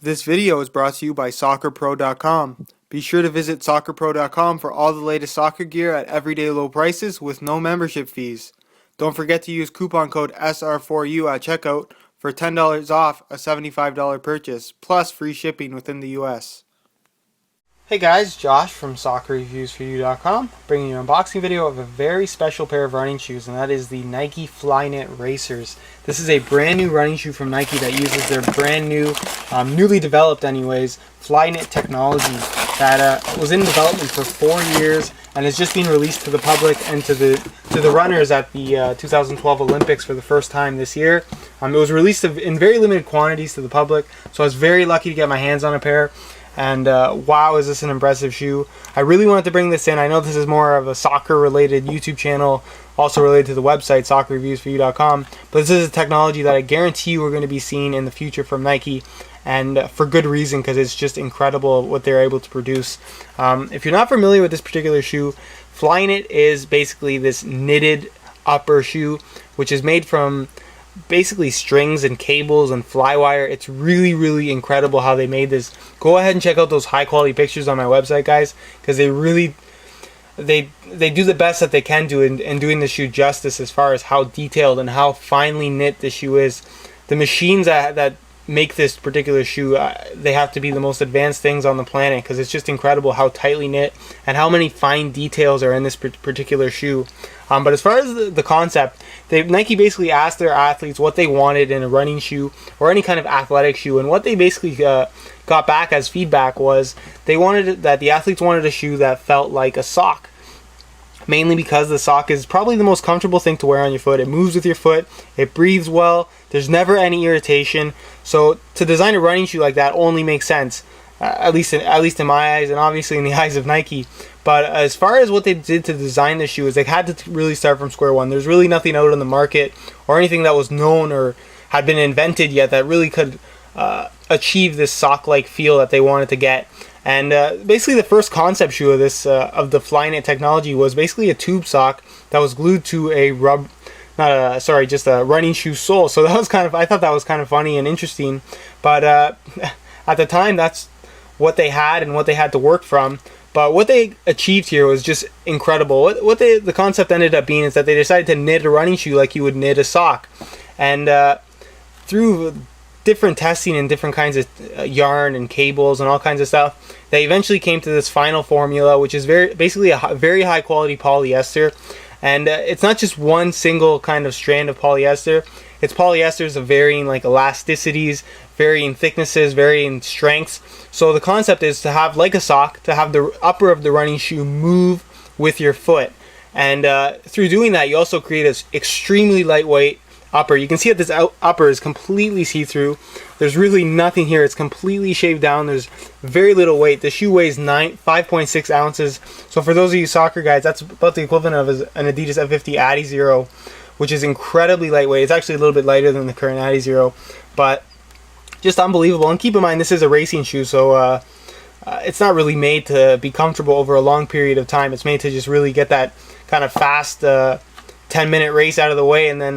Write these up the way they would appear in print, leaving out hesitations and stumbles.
This video is brought to you by SoccerPro.com. Be sure to visit SoccerPro.com for all the latest soccer gear at everyday low prices with no membership fees. Don't forget to use coupon code SR4U at checkout for $10 off a $75 purchase, plus free shipping within the US. Hey guys, Josh from SoccerReviewsForYou.com, bringing you an unboxing video of a very special pair of running shoes, and that is the Nike Flyknit Racers. This is a brand new running shoe from Nike that uses their brand new, newly developed anyways, Flyknit technology that was in development for 4 years and is just being released to the public and to the runners at the 2012 Olympics for the first time this year. It was released in very limited quantities to the public, so I was very lucky to get my hands on a pair. And wow, is this an impressive shoe. I really wanted to bring this in. I know this is more of a soccer related YouTube channel, also related to the website SoccerReviewsForYou.com, but this is a technology that I guarantee you we're going to be seeing in the future from Nike, and for good reason, because it's just incredible what they're able to produce. If you're not familiar with this particular shoe, Flyknit is basically this knitted upper shoe which is made from basically strings and cables and flywire. It's really incredible how they made this. Go ahead and check out those high quality pictures on my website, guys, because they do the best that they can do in doing the shoe justice as far as how detailed and how finely knit the shoe is. The machines that make this particular shoe, they have to be the most advanced things on the planet, because it's just incredible how tightly knit and how many fine details are in this particular shoe. But as far as the concept, Nike basically asked their athletes what they wanted in a running shoe or any kind of athletic shoe, and what they basically got back as feedback was the athletes wanted a shoe that felt like a sock. Mainly because the sock is probably the most comfortable thing to wear on your foot. It moves with your foot, it breathes well, there's never any irritation. So to design a running shoe like that only makes sense, at least in my eyes, and obviously in the eyes of Nike. But as far as what they did to design the shoe is they had to really start from square one. There's really nothing out on the market or anything that was known or had been invented yet that really could achieve this sock-like feel that they wanted to get. And basically the first concept shoe of this of the Flyknit technology was basically a tube sock that was glued to just a running shoe sole. So that was I thought that was kind of funny and interesting. But at the time, that's what they had and what they had to work from. But what they achieved here was just incredible. The concept ended up being is that they decided to knit a running shoe like you would knit a sock, and through different testing and different kinds of yarn and cables and all kinds of stuff, they eventually came to this final formula, which is basically a very high quality polyester. And it's not just one single kind of strand of polyester. It's polyesters of varying elasticities, varying thicknesses, varying strengths. So the concept is to have, like a sock, to have the upper of the running shoe move with your foot. And through doing that, you also create an extremely lightweight upper. You can see that this upper is completely see-through. There's really nothing here. It's completely shaved down. There's very little weight. The shoe weighs 5.6 ounces. So for those of you soccer guys, that's about the equivalent of an Adidas F50 Adi Zero, which is incredibly lightweight. It's actually a little bit lighter than the current Adi Zero, but just unbelievable. And keep in mind, this is a racing shoe, so it's not really made to be comfortable over a long period of time. It's made to just really get that kind of fast 10-minute race out of the way and then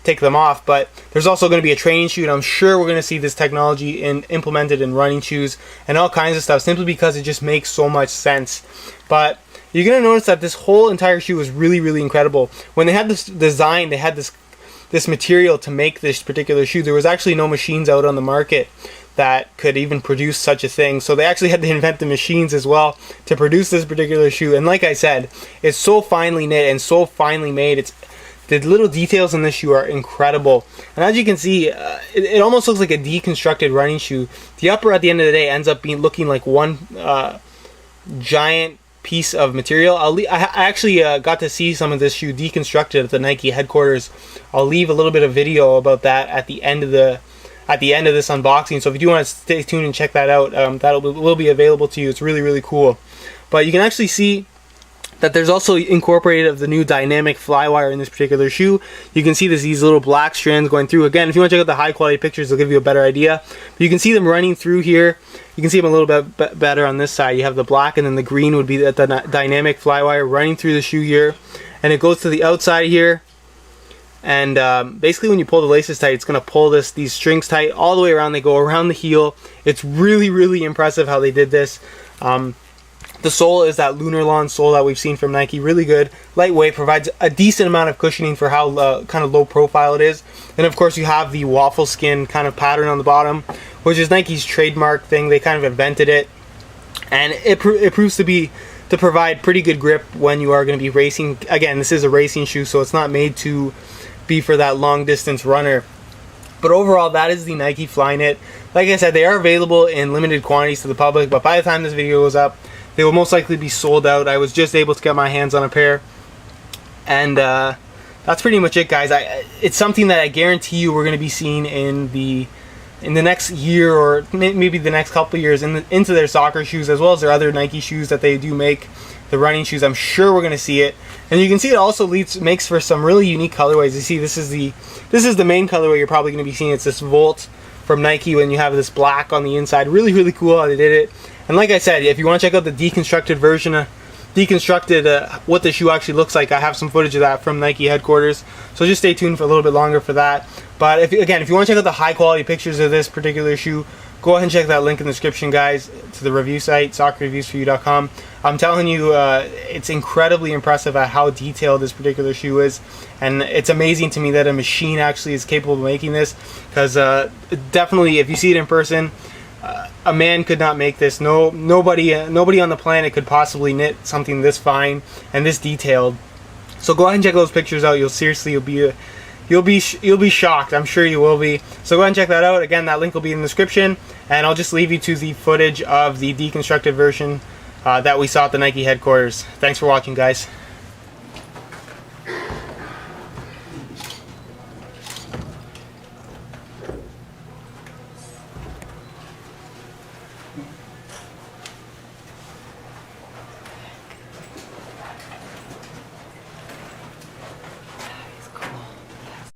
take them off. But there's also going to be a training shoe, and I'm sure we're going to see this technology implemented in running shoes and all kinds of stuff, simply because it just makes so much sense. But you're going to notice that this whole entire shoe is really incredible. When they had this design, they had this material to make this particular shoe. There was actually no machines out on the market that could even produce such a thing. So they actually had to invent the machines as well to produce this particular shoe. And like I said, it's so finely knit and so finely made. The little details in this shoe are incredible. And as you can see, it almost looks like a deconstructed running shoe. The upper at the end of the day ends up looking like one giant piece of material. I actually got to see some of this shoe deconstructed at the Nike headquarters. I'll leave a little bit of video about that at the end of this unboxing. So if you do want to stay tuned and check that out, will be available to you. It's really cool. But you can actually see that there's also incorporated of the new dynamic flywire in this particular shoe. You can see these little black strands going through. Again, if you want to check out the high quality pictures, they'll give you a better idea. But you can see them running through here. You can see them a little bit better on this side. You have the black, and then the green would be the dynamic flywire running through the shoe here. And it goes to the outside here. And basically when you pull the laces tight, it's going to pull these strings tight all the way around. They go around the heel. It's really, really impressive how they did this. The sole is that lunar lawn sole that we've seen from Nike. Really good, lightweight, provides a decent amount of cushioning for how kind of low profile it is. And of course you have the waffle skin kind of pattern on the bottom, which is Nike's trademark thing. They kind of invented it, and it proves to provide pretty good grip when you are going to be racing. Again, this is a racing shoe, so it's not made to be for that long distance runner. But overall, that is the Nike Flyknit. Like I said, they are available in limited quantities to the public, but by the time this video goes up, they will most likely be sold out. I was just able to get my hands on a pair, and that's pretty much it, guys. It's something that I guarantee you we're going to be seeing in the next year, or maybe the next couple of years, into their soccer shoes, as well as their other Nike shoes that they do make, the running shoes. I'm sure we're going to see it, and you can see it also makes for some really unique colorways. You see, this is the main colorway you're probably going to be seeing. It's this Volt from Nike when you have this black on the inside. Really, really cool how they did it. And like I said, if you want to check out the deconstructed version, what the shoe actually looks like, I have some footage of that from Nike headquarters. So just stay tuned for a little bit longer for that. But if you want to check out the high quality pictures of this particular shoe, go ahead and check that link in the description, guys, to the review site, soccerreviewsforyou.com. I'm telling you, it's incredibly impressive at how detailed this particular shoe is, and it's amazing to me that a machine actually is capable of making this, because definitely, if you see it in person, a man could not make this. Nobody on the planet could possibly knit something this fine and this detailed. So go ahead and check those pictures out. You'll be shocked. I'm sure you will be. So go ahead and check that out. Again, that link will be in the description, and I'll just leave you to the footage of the deconstructed version that we saw at the Nike headquarters. Thanks for watching, guys.